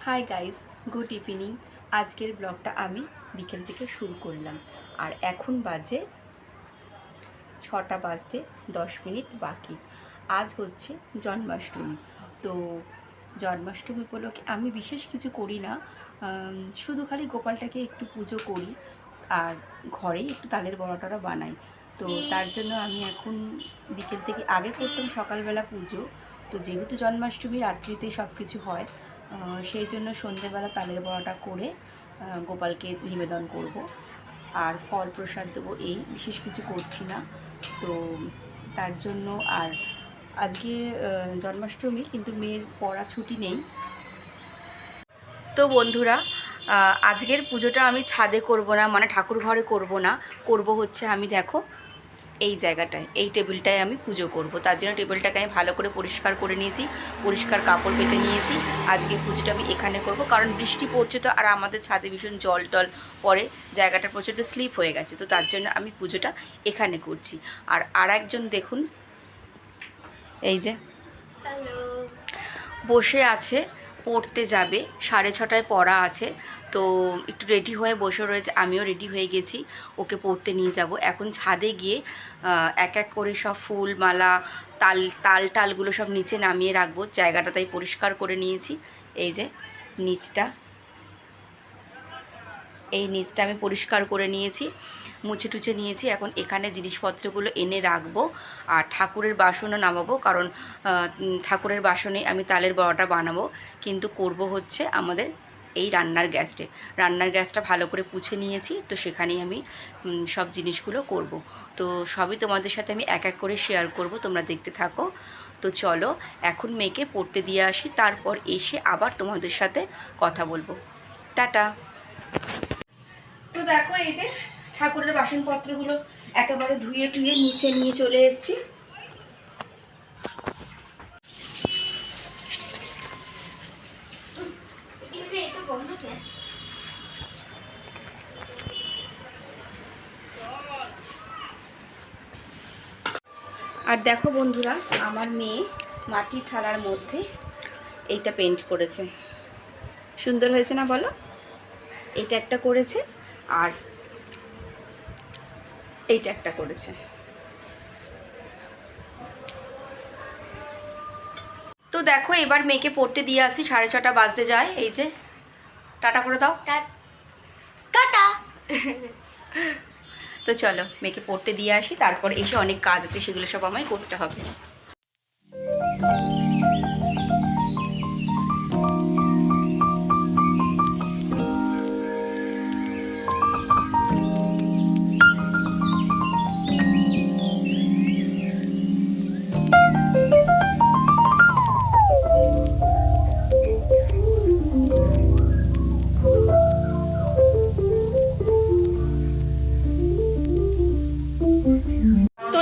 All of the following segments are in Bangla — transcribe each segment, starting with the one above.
Hi guys, good evening. আজকের ব্লগটা আমি বিকেল থেকে শুরু করলাম আর এখন বাজে 6টা বাজতে 10 মিনিট বাকি। আজ হচ্ছে জন্মাষ্টমী। তো জন্মাষ্টমী উপলক্ষে আমি বিশেষ কিছু করি না, শুধু খালি গোপালটাকে একটু পুজো করি আর ঘরেই একটু তালের বড়াটা বানাই। তো তার জন্য আমি এখন বিকেল থেকে আগে করতাম সকালবেলা পুজো। তো যেহেতু জন্মাষ্টমী রাত্রিতে সব কিছু হয়, সেই জন্য সন্ধ্যেবেলা তালের বড়াটা করে গোপালকে নিবেদন করব আর ফল প্রসাদ দেবো, এই বিশেষ কিছু করছি না। তো তার জন্য আর আজকে জন্মাষ্টমী, কিন্তু মেয়ের পড়া ছুটি নেই। তো বন্ধুরা, আজকের পুজোটা আমি ছাদে করব না, মানে ঠাকুর ঘরে করব না, করব হচ্ছে আমি দেখো এই জায়গাটায়, এই টেবিলটায় আমি পুজো করব। তার জন্য টেবিলটাকে আমি ভালো করে পরিষ্কার করে নিয়েছি, পরিষ্কার কাপড় পেতে নিয়েছি। আজকে পুজোটা আমি এখানে করব, কারণ বৃষ্টি পড়ছে তো, আর আমাদের ছাদে ভীষণ জল টল পড়ে, জায়গাটা প্রচণ্ড স্লিপ হয়ে গেছে। তো তার জন্য আমি পুজোটা এখানে করছি। আর একজন দেখুন, এই যে বসে আছে, পড়তে যাবে, 6:30টায় পড়া আছে। তো একটু রেডি হয়ে বসে রয়েছে, আমিও রেডি হয়ে গেছি, ওকে পড়তে নিয়ে যাব। এখন ছাদে গিয়ে এক এক করে সব ফুল মালা টালগুলো সব নিচে নামিয়ে রাখবো। জায়গাটা তাই পরিষ্কার করে নিয়েছি। এই যে নিচটা আমি পরিষ্কার করে নিয়েছি, মুছে টুছে নিয়েছি। এখন এখানে জিনিসপত্রগুলো এনে রাখবো আর ঠাকুরের বাসনও নামাবো, কারণ ঠাকুরের বাসনে আমি তালের বড়াটা বানাবো। কিন্তু করব হচ্ছে আমাদের এই রান্নার গ্যাসটা ভালো করে পুছে নিয়েছি, তো সেখানেই আমি সব জিনিসগুলো করব। তো সবই তোমাদের সাথে আমি এক এক করে শেয়ার করব, তোমরা দেখতে থাকো। তো চলো এখন মেয়েকে পড়তে দিয়ে আসি, তারপর এসে আবার তোমাদের সাথে কথা বলবো। টাটা। তো দেখো, এই যে ঠাকুরের বাসনপত্রগুলো একেবারে ধুয়ে টুয়ে নিচে নিয়ে চলে এসেছি। আর দেখো বন্ধুরা, আমার মেয়ে মাটির থালার মধ্যে এইটা পেন্ট করেছে। সুন্দর হয়েছে না বলো? এইটা একটা করেছে আর এইটা একটা করেছে। তো দেখো, এবার মেয়েকে পড়তে দিয়ে আসি, 6:30 বাজতে যায়। এই যে টাটা করে দাও, টাটা। তো চলো মেয়েকে পড়তে দিয়ে আসি, তারপর এসে অনেক কাজ আছে, সেগুলো সব আমায় করতে হবে।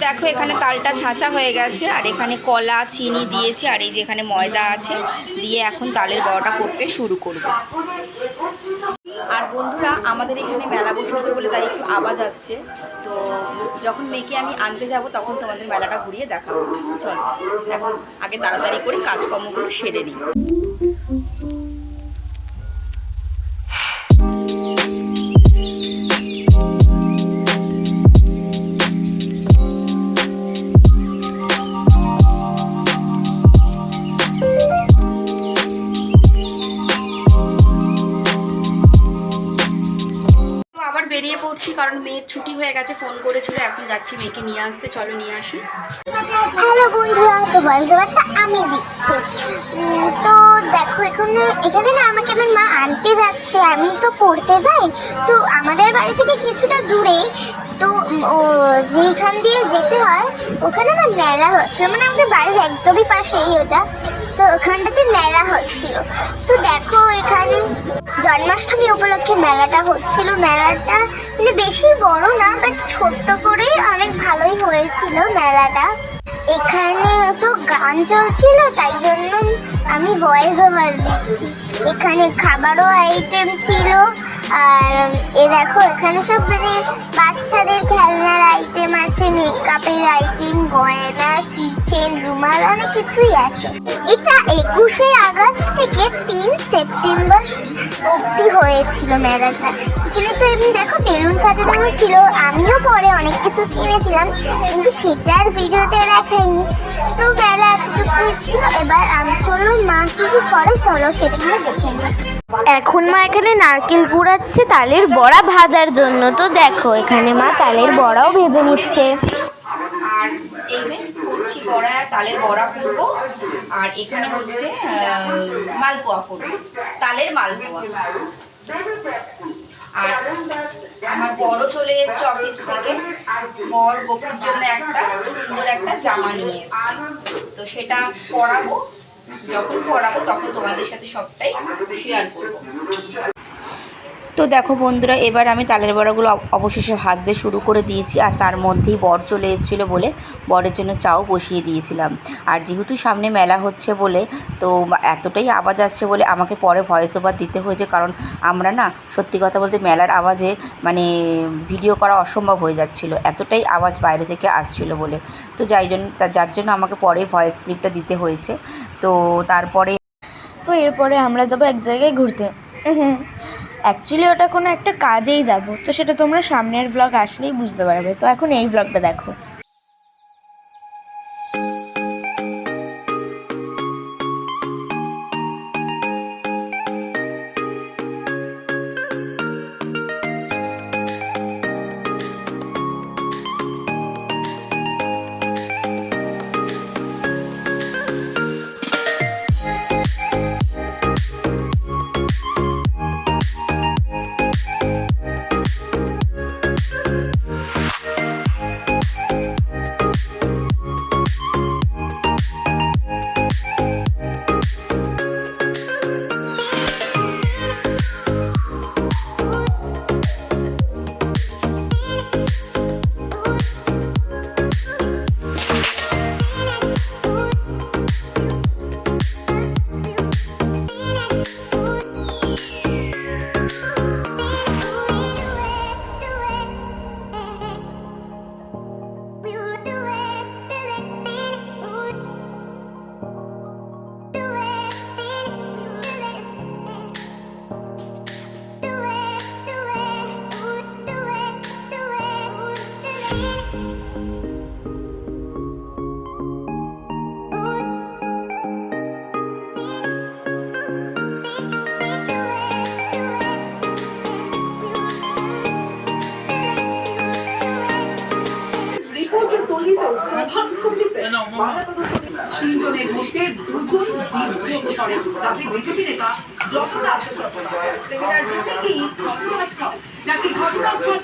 দেখো, এখানে তালটা ছাঁচা হয়ে গেছে আর এখানে কলা চিনি দিয়েছি, আর এই যে এখানে ময়দা আছে, দিয়ে এখন তালের বড়াটা করতে শুরু করব। আর বন্ধুরা, আমাদের এখানে মেলা বসেছে বলে তাই একটু আওয়াজ আসছে। তো যখন মেয়েকে আমি আনতে যাব তখন তোমাদের মেলাটা ঘুরিয়ে দেখাবো। চলো এখন আগে তাড়াতাড়ি করে কাজকর্মগুলো সেরে নিই। বেরিয়ে পড়ছি, কারণ মেয়ের ছুটি হয়ে গেছে, ফোন করেছিল, এখন যাচ্ছি মেয়েকে নিয়ে আসতে। চলো নিয়ে আসি। হ্যালো বন্ধুরা, তো ভয়েস ওভারটা আমি দিচ্ছি। তো দেখো, এখানে না আমাকে আমার মা আনতে যাচ্ছে, আমি তো পড়তে যাই। তো আমাদের বাড়ি থেকে কিছুটা দূরে, তো যেখান দিয়ে যেতে হয় ওখানে না মেলা হচ্ছিল, মানে আমাদের বাড়ির একদমই পাশেই ওটা। তো ওখানটাতে মেলা হচ্ছিল। তো দেখো, এখানে জন্মাষ্টমী উপলক্ষে মেলাটা হচ্ছিল। মেলাটা মানে বেশি বড় না, বাট ছোট্ট করে অনেক ভালোই হয়েছিল মেলাটা। এখানে তো গান চলছিল, তাই জন্য আমি ভয়েস ওভার দিচ্ছি। এখানে খাবারও আইটেম ছিল, আর এ দেখো এখানে সব মানে বাচ্চাদের খেলনার আইটেম আইটেম আছে, মেকআপের আইটেম, গয়না, কিচেন, রুমাল, অনেক কিছুই আছে। এটা 21শে আগস্ট থেকে 3 সেপ্টেম্বর অবধি হয়েছিল মেলাটা। এখানে তো এমনি দেখো বেলুন সাজানো ছিল, আমিও পরে অনেক কিছু কিনেছিলাম, কিন্তু সেটা আর ভিডিওতে দেখাইনি। তো মেলা এতটুকুই ছিল। এবার আমি চলো মা কি কি করে চলো সেটাগুলো দেখে নিই। এখন মা এখানে নারকেল কুড়াচ্ছে তালের বড়া ভাজার জন্য। তো দেখো এখানে মা তালের বড়াও ভেজে নিচ্ছে। আর এই যে করছি বড়া, তালের বড়া করবো। আর এখানে হচ্ছে মালপোয়া করবো, তালের মালপোয়া। আর আমার বড় চলে এসেছে অফিস থেকে, বর গোপুর জন্য একটা সুন্দর একটা জামা নিয়ে এসেছে। তো সেটা পরাবো, যখন পরাবো তখন তোমাদের সাথে সবটাই শেয়ার করবো। তো দেখো বন্ধুরা, এবার আমি তালের বড়াগুলো অবশেষে ভাজতে শুরু করে দিয়েছি। আর তার মধ্যেই বর চলে এসেছিলো বলে বরের জন্য চাও বসিয়ে দিয়েছিলাম। আর যেহেতু সামনে মেলা হচ্ছে বলে তো এতটাই আওয়াজ আসছে বলে আমাকে পরে ভয়েস ওভার দিতে হয়েছে, কারণ আমরা না সত্যি কথা বলতে মেলার আওয়াজে মানে ভিডিও করা অসম্ভব হয়ে যাচ্ছিলো, এতটাই আওয়াজ বাইরে থেকে আসছিলো বলে। তো যার জন্য আমাকে পরে ভয়েস ক্লিপটা দিতে হয়েছে। তো তারপরে তো এরপরে আমরা যাবো এক জায়গায় ঘুরতে। অ্যাকচুয়ালি ওটা কোনো একটা কাজেই যাব, তো সেটা তোমরা সামনের ব্লগ আসলেই বুঝতে পারবে। তো এখন এই ব্লগটা দেখো। তিনজনের মধ্যে দুজন বিদ্রোহ করেন। তবে বিজেপি নেতা জগন্নাথ নাকি ঘটনাস্থল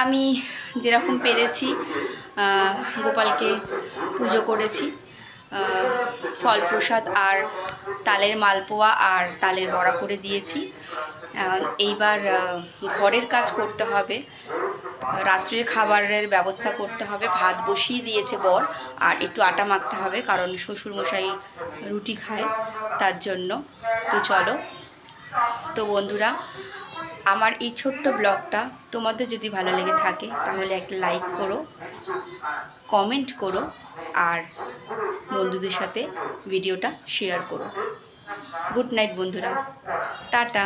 আমি যেরকম পেরেছি গোপালকে পুজো করেছি, ফল প্রসাদ আর তালের মালপোয়া আর তালের বড়া করে দিয়েছি। এইবার ঘরের কাজ করতে হবে, রাত্রের খাবারের ব্যবস্থা করতে হবে। ভাত বসিয়ে দিয়েছে বর, আর একটু আটা মাখতে হবে, কারণ শ্বশুরমশাই রুটি খায় তার জন্য। তো চলো, তো বন্ধুরা, আমার এই ছোট্ট ব্লগটা তোমাদের যদি ভালো লেগে থাকে তাহলে একটা লাইক করো, কমেন্ট করো, আর বন্ধুদের সাথে ভিডিওটা শেয়ার করো। গুড নাইট বন্ধুরা, টাটা।